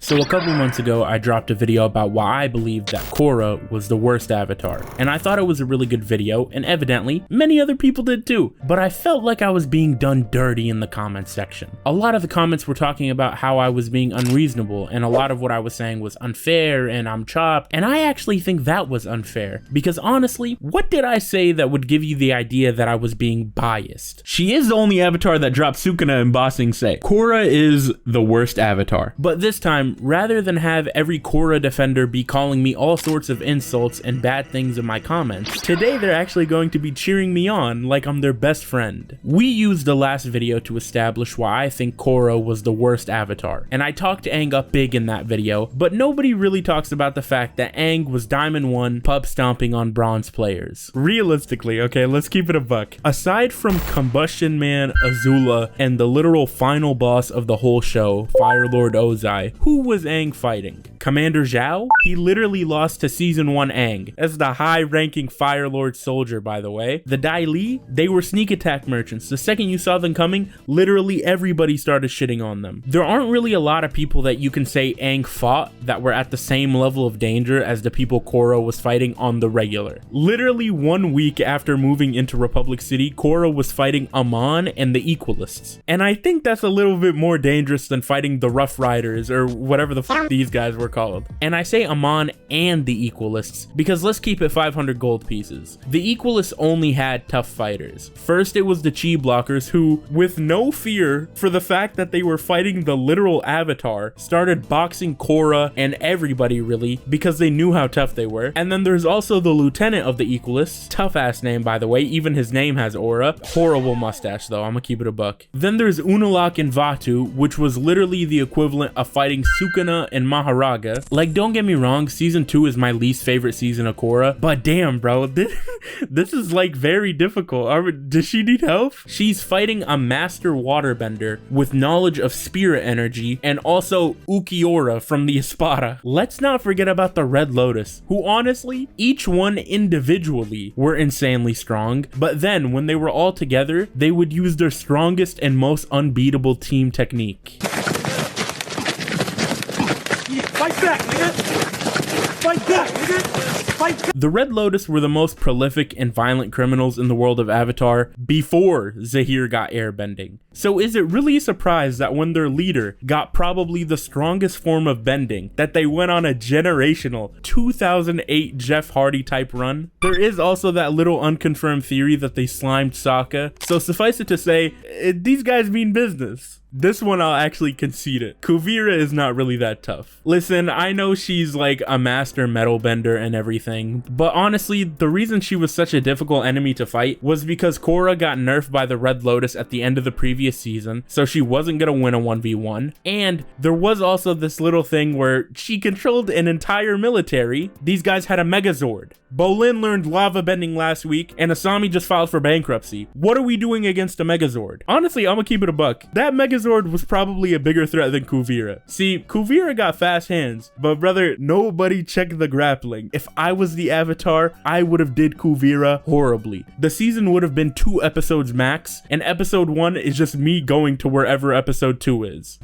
So a couple months ago, I dropped a video about why I believed that Korra was the worst avatar, and I thought it was a really good video, and evidently, many other people did too, but I felt like I was being done dirty in the comments section. A lot of the comments were talking about how I was being unreasonable, and a lot of what I was saying was unfair, and I'm chopped, and I actually think that was unfair, because honestly, what did I say that would give you the idea that I was being biased? She is the only avatar that dropped Sukuna and Ba Sing Se. Korra is the worst avatar. But this time, rather than have every Korra defender be calling me all sorts of insults and bad things in my comments, today they're actually going to be cheering me on like I'm their best friend. We used the last video to establish why I think Korra was the worst avatar, and I talked Aang up big in that video, but nobody really talks about the fact that Aang was Diamond 1 pub stomping on bronze players. Realistically, okay, let's keep it a buck. Aside from Combustion Man, Azula, and the literal final boss of the whole show, Fire Lord Ozai, who was Aang fighting? Commander Zhao? He literally lost to Season 1 Aang. That's the high-ranking Fire Lord soldier, by the way. The Dai Li? They were sneak attack merchants. The second you saw them coming, literally everybody started shitting on them. There aren't really a lot of people that you can say Aang fought that were at the same level of danger as the people Korra was fighting on the regular. Literally 1 week after moving into Republic City, Korra was fighting Amon and the Equalists. And I think that's a little bit more dangerous than fighting the Rough Riders or whatever the f these guys were called. And I say Amon and the Equalists because let's keep it 500 gold pieces. The Equalists only had tough fighters. First it was the Chi blockers who, with no fear for the fact that they were fighting the literal avatar, started boxing Korra and everybody really because they knew how tough they were. And then there's also the lieutenant of the Equalists, tough ass name by the way, even his name has aura. Horrible mustache though, I'm gonna keep it a buck. Then there's Unalaq and Vatu, which was literally the equivalent of fighting Sukuna and Maharaga. Like, don't get me wrong, season 2 is my least favorite season of Korra, but damn bro, this is like very difficult. Does she need help? She's fighting a master waterbender with knowledge of spirit energy and also Ukiora from the Espada. Let's not forget about the Red Lotus, who honestly, each one individually were insanely strong, but then when they were all together, they would use their strongest and most unbeatable team technique. Fight back, nigga! Fight back, nigga! The Red Lotus were the most prolific and violent criminals in the world of Avatar before Zahir got airbending. So is it really a surprise that when their leader got probably the strongest form of bending, that they went on a generational 2008 Jeff Hardy type run? There is also that little unconfirmed theory that they slimed Sokka, so suffice it to say, these guys mean business. This one I'll actually concede it. Kuvira is not really that tough. Listen, I know she's like a master metal bender and everything, but honestly, the reason she was such a difficult enemy to fight was because Korra got nerfed by the Red Lotus at the end of the previous season, so she wasn't gonna win a 1v1. And there was also this little thing where she controlled an entire military. These guys had a Megazord. Bolin learned lava bending last week, and Asami just filed for bankruptcy. What are we doing against a Megazord? Honestly, I'm gonna keep it a buck. That Megazord was probably a bigger threat than Kuvira. See, Kuvira got fast hands, but brother, nobody checked the grappling. If I was the Avatar, I would have did Kuvira horribly. The season would have been 2 episodes max, and episode 1 is just me going to wherever episode 2 is.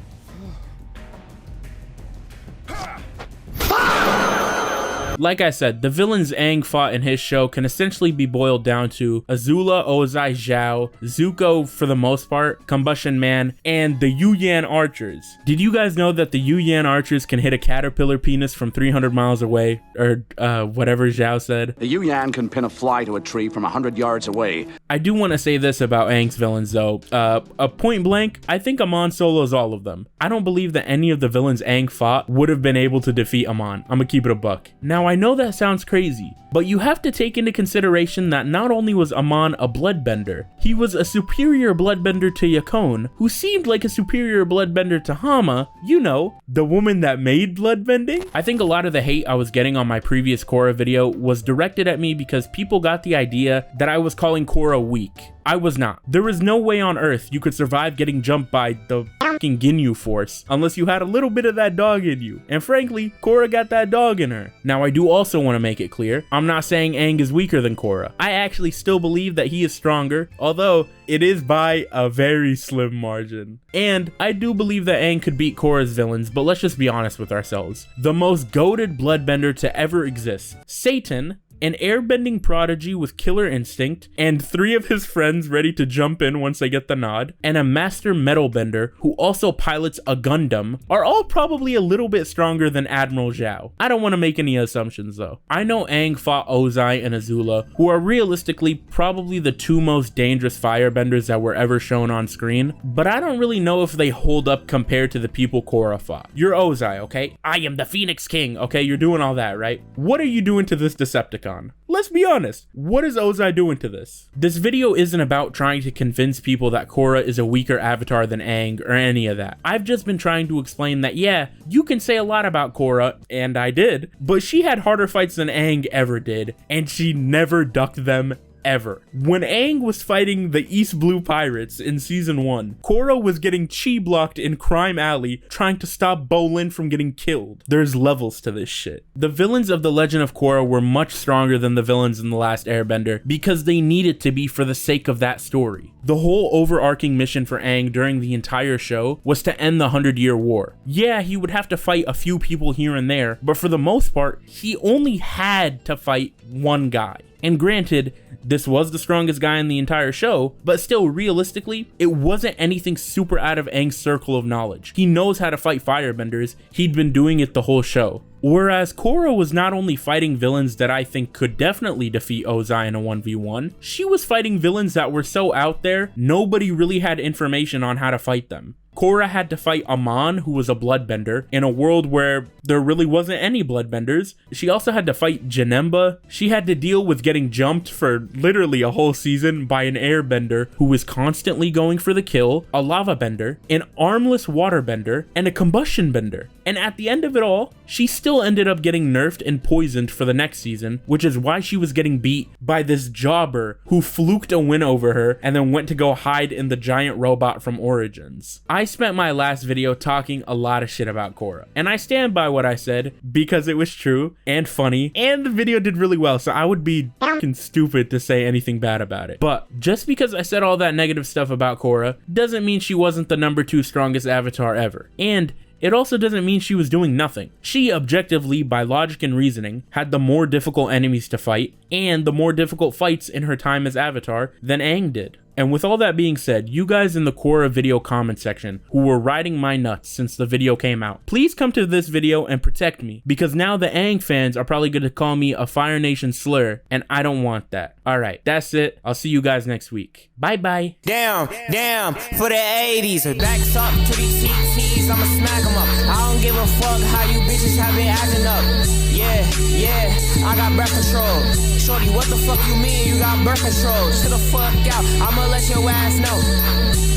Like I said, the villains Aang fought in his show can essentially be boiled down to Azula, Ozai, Zhao, Zuko for the most part, Combustion Man, and the Yu Yan archers. Did you guys know that the Yu Yan archers can hit a caterpillar penis from 300 miles away? Or whatever Zhao said. The Yu Yan can pin a fly to a tree from 100 yards away. I do want to say this about Aang's villains though. A point blank, I think Amon solos all of them. I don't believe that any of the villains Aang fought would have been able to defeat Amon. I'm gonna keep it a buck. Now I know that sounds crazy, but you have to take into consideration that not only was Amon a bloodbender, he was a superior bloodbender to Yakone, who seemed like a superior bloodbender to Hama, you know, the woman that made bloodbending. I think a lot of the hate I was getting on my previous Korra video was directed at me because people got the idea that I was calling Korra weak. I was not. There is no way on earth you could survive getting jumped by the fucking Ginyu force unless you had a little bit of that dog in you. And frankly, Korra got that dog in her. Now I do also want to make it clear, I'm I'm not saying Aang is weaker than Korra. I actually still believe that he is stronger, although it is by a very slim margin. And I do believe that Aang could beat Korra's villains, but let's just be honest with ourselves. The most goated bloodbender to ever exist, Satan, an airbending prodigy with killer instinct, and 3 of his friends ready to jump in once they get the nod, and a master metalbender who also pilots a Gundam, are all probably a little bit stronger than Admiral Zhao. I don't want to make any assumptions though. I know Aang fought Ozai and Azula, who are realistically probably the 2 most dangerous firebenders that were ever shown on screen, but I don't really know if they hold up compared to the people Korra fought. You're Ozai, okay? I am the Phoenix King, okay? You're doing all that, right? What are you doing to this Decepticon? Let's be honest, what is Ozai doing to this? This video isn't about trying to convince people that Korra is a weaker avatar than Aang or any of that. I've just been trying to explain that yeah, you can say a lot about Korra, and I did, but she had harder fights than Aang ever did, and she never ducked them ever. When Aang was fighting the East Blue Pirates in season 1, Korra was getting chi blocked in Crime Alley trying to stop Bolin from getting killed. There's levels to this shit. The villains of The Legend of Korra were much stronger than the villains in The Last Airbender because they needed to be for the sake of that story. The whole overarching mission for Aang during the entire show was to end the 100-Year War. Yeah, he would have to fight a few people here and there, but for the most part, he only had to fight one guy. And granted, this was the strongest guy in the entire show, but still realistically, it wasn't anything super out of Aang's circle of knowledge. He knows how to fight firebenders, he'd been doing it the whole show. Whereas Korra was not only fighting villains that I think could definitely defeat Ozai in a 1v1, she was fighting villains that were so out there, nobody really had information on how to fight them. Korra had to fight Amon, who was a bloodbender, in a world where there really wasn't any bloodbenders. She also had to fight Janemba. She had to deal with getting jumped for literally a whole season by an airbender who was constantly going for the kill, a lava bender, an armless waterbender, and a combustion bender. And at the end of it all, she still ended up getting nerfed and poisoned for the next season, which is why she was getting beat by this jobber who fluked a win over her and then went to go hide in the giant robot from Origins. I spent my last video talking a lot of shit about Korra, and I stand by what I said because it was true and funny, and the video did really well, so I would be fucking stupid to say anything bad about it. But just because I said all that negative stuff about Korra doesn't mean she wasn't the #2 strongest avatar ever. And it also doesn't mean she was doing nothing. She objectively, by logic and reasoning, had the more difficult enemies to fight and the more difficult fights in her time as Avatar than Aang did. And with all that being said, you guys in the Korra video comment section who were riding my nuts since the video came out, please come to this video and protect me, because now the Aang fans are probably going to call me a Fire Nation slur, and I don't want that. Alright, that's it. I'll see you guys next week. Bye bye. Down for the 80s. Backs up to these TTs, I'ma smack them up. I don't give a fuck how you bitches have been acting up. Yeah, I got breath control. Shorty, what the fuck you mean you got birth control? Shut the fuck out, I'ma let your ass know.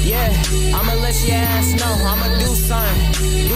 Yeah, I'ma let your ass know. I'ma do something.